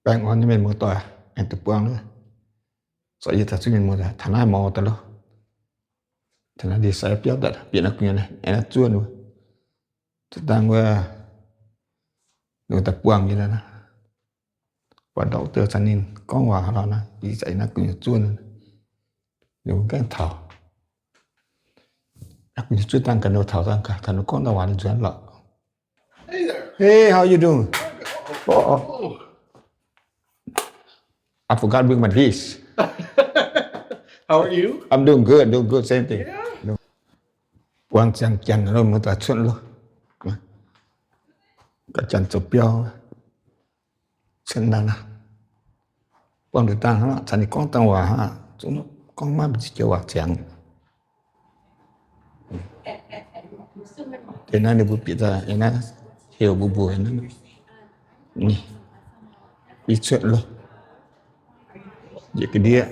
bang on men mo to en tu puang le so ye ta sin mo ta thana mo ta lo thana di sai pyo ta pi na kunya ne en chuan nu ta dang wa nu ta puang ye na wa dau te sanin kong wa ha na bi sai na kunya chuan nu kan thao aku ni chuan tang kan no thao tang ka kan no kong da wa ni chuan lo Hey there. Hey, how you doing? Oh. I forgot to bring my dish. How are you? I'm doing good, same thing. Yeah. Quang chang chan rồi mà ta xuân luôn. Cả chan chụp piao. Xuân nào. Quang được tăng hả? Thành con tăng hòa hả? Chúng con má bị chơi hòa chàng. Thế này bù bị ta, thế này hiểu bù nó. Nè. Bị xuân luôn. Vậy cái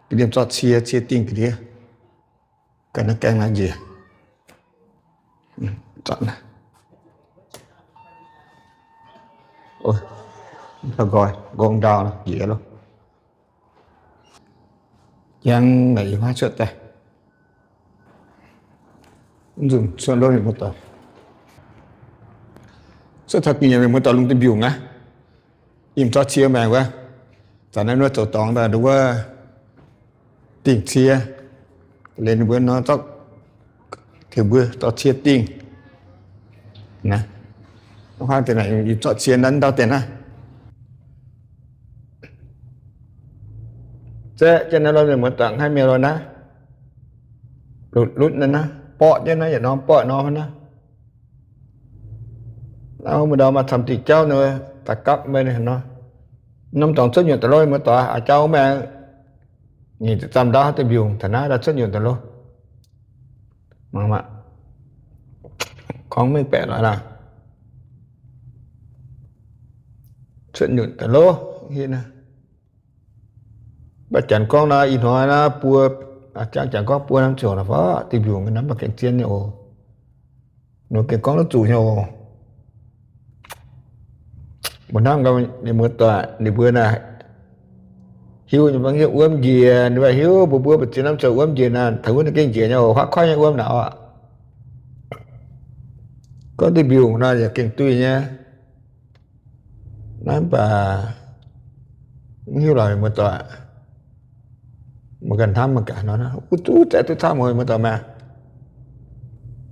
điểm cho chia tinh cái đĩa cái nó canh là gì chọn này ôi ta gọi gom đào nó dễ luôn giang này hóa chất đây dùng xuân lôi một tờ xuất thật nhiều người một tờ lung tìm biểu ngá im cho chia mẹ quá cho nên nó tổ tóng là đúng không tỉnh chia lên bữa nó tóc thì bữa tao chia tỉnh nè nó hoa thế này cho chia nắn đau tiền à chứ cho nên nó một tặng hai miếng rồi nè lút lên nè bọ chứ nó vậy nó bọ nó nè nó mà đâu mà thầm thì cháu nữa ta cắp bên này nó năm tổng xuất nhiều tờ lôi mà tòa à cháu mẹ nhìn tầm đó tới biểu thằng nó đã xuất nhiều tờ lôi mà con mới bẻ lại là xuất nhiều tờ lôi như nè bà chẳng con là in hóa là bùa chẳng có bùa năm chỗ là phó tìm biểu cái nắm vào cạnh chiên nhiều nó cái con nó chủ nhiều một năm có đi mua tòa đi bữa này hiu nhưng mà hiu uống gì như vậy hiu bữa bữa năm chờ uống gì nè thử cái gì nhau khoác khoái nhau uống nào ạ có đi biểu nó là kinh tùy nha nói bà hiu là một tòa một gần thăm mà cả nó tú chạy tôi thăm rồi một tòa mà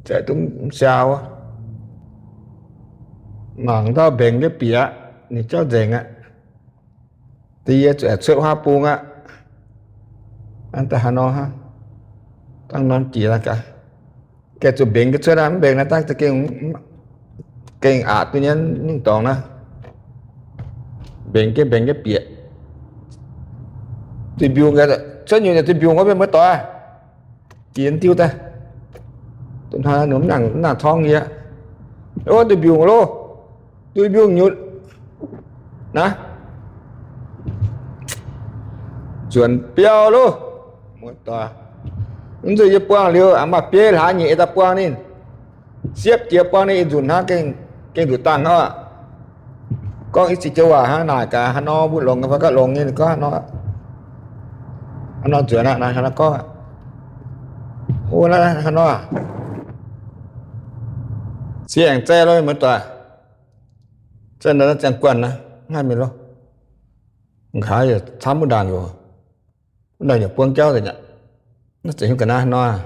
chạy tôi sao mảng tao bèn cái bìa ni cho dền á thì sữa hoa pung á anh ta nó ha tăng non chỉ là cả cái chỗ bèn cái sữa đám bèn là ta cái tự nhiên những tòng đó bèn cái bìa thì biêu cái rất nhiều thì biêu có bên mới to chiến tiêu ta tụi nó nấm nàng thong gì á đó thì biêu lô tôi biêu nhut nè chuẩn piao luôn một tòa ứng dụng quang liêu mà piao là nhẹ ta quang nên xếp chia quang nên dùng ha cái đủ tăng đó có ít chỉ cho hòa ha này cả nó buồn lòng và các lòng như có nó chuyển lại này nó có ô nó xiềng tre thôi một tòa chân nó chẳng quần nè ngay mình luôn khá giờ thăm một đàn rồi đây là quân cháu rồi nhỉ nó chỉ không cần ai nó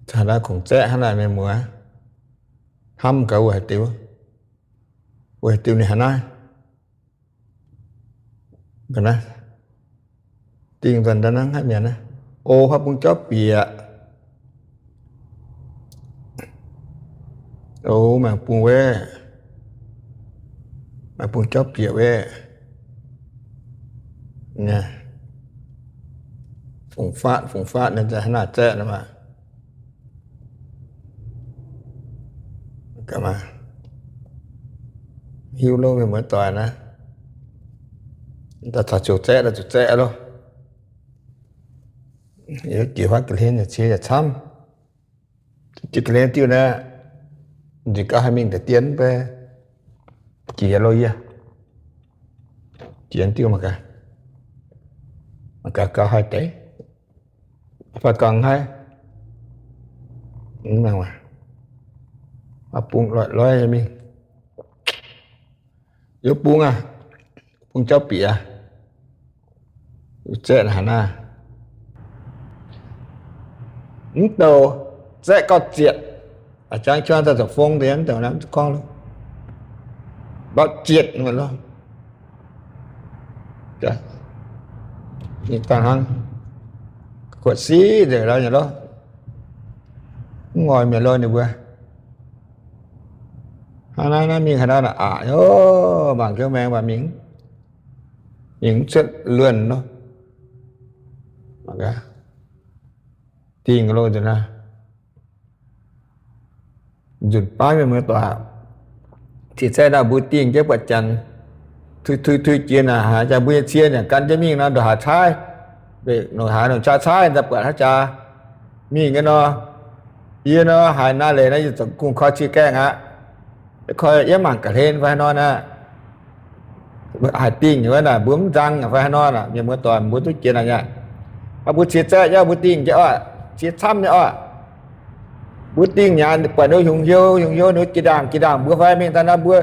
thật ra cũng trẻ hay là mình mua hâm cả quầy tiêu này hả nói cần á tiền dần đã nắng hết miệng nè ô hấp quân chó bìa ô mà buồn quê mà buồn chó bìa quê nè phùng phát nênจะขนาดแจ้นะมาก็มาหิวโลกเหมือนต่อยนะแต่ถ้าจุดแจ้แล้วจุดแจ้แล้วเดี๋ยวกี่ว่ากันเล่นจะเชียร์จะช้ำจุดเล่นtiêu nè chỉ có hai mình để tiến về chia lo ya chuyện tiêu mà cả cao hai tế phải cần hay nào mà buông loại cho mình yếu buông buông cháu bịa chết hả na đầu sẽ có chuyện ở trang cho ta được phong đến từ lắm con luôn bao triệt mà luôn kìa nhìn càng hăng quật xí để ra nhà đó ngồi mẹ lôi này vừa hôm nay nó mình là bằng cái mẹ và miếng chất lươn đó mà cả tiền cái lôi rồi nè dùn bái với mới tòa thì sẽ là buổi tiền cái vật chân thư chia là hả cha buổi chia này căn cho mình nó đồ hả trái về nó hả nó cha trái tập quả hả cha mình cái nó yên nó hài na lệ nóจะcùng khó chiaแกงcoi yếm mảng cả lên phải nó nè hài tiền như vậy là bướm răng phải nó là nhưng mà toàn buổi tôi chia là nhá mà buổi chia sẽ cho buổi tiền cho chia xăm nhá buổi tiền nhà quả nó dùng vô nó chỉ đàng bữa phải mình ta nó bữa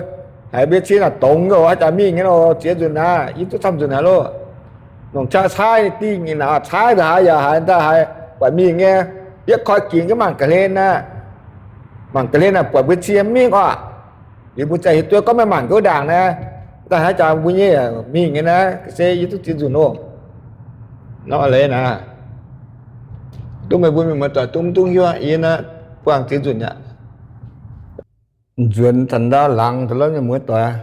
hãy biết chia là tổng rồi chả mình cái nó chia rồi nè ít tôi xăm rồi nè luôn nó cha sai tiền như nào sai rồi giờ hãy ta hãy quả mình nghe biết coi kiến cái mảng cả lên nè mảng cả lên là quả buổi chia mình thì buổi chạy tôi có mấy mảng cái đàng nè ta hãy chào buổi nhé mình cái nè xe ít tôi chia rồi nó lên nè tôi mới buổi mình mà tỏi tung vô yên nè quang tiếng dùn nhạ dùn thần ra lăng thật lớn như mới tòa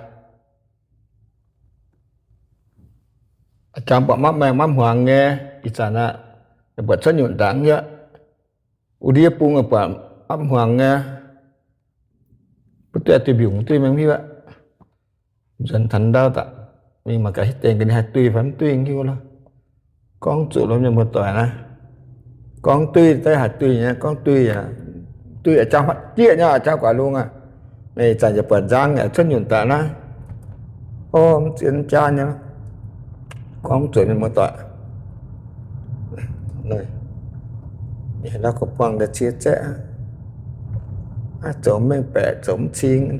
trong bọn mắt hoàng nghe ý sản bật xuất nhuận đáng nhá đi bung ở bọn mắt hoàng nghe bất tuyệt tùy biểu tùy mình như vậy dùn thần ra tạ mình mà cái tên cái này tùy phán tùy như vậy con chủ lắm như mới tòa nè con tùy tới hạt tùy nhá con tùy tùy ở trong mắt chia nhá ở trong quả luôn này chẳngจะเปิด giang ở chân nhuận tạ na ô chuyện cha nhá con chuyện một tọa này thì nó có quăng để chia sẻ chống mình bẻ chống chiên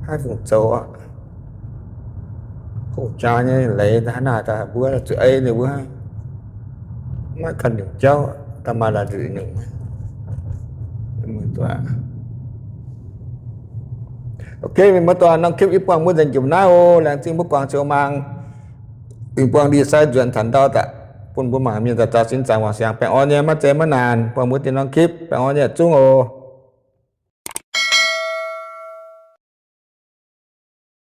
hai vùng châu khổ cha như lấy thế nào ta bữa là chữ ấy thì bữa mà cần được châu ta mà là chữ những một tọa ok mình mới toàn năng kiếp ít quang muốn dành chụp nào là xin bức quang chiều mang tình quang đi sai duyên thần đau tạ phun bố mà mình ta xin chào hoàng sáng bè o nhé mắt chế mất nàn quang muốn tiền năng kiếp bè o nhé chung ô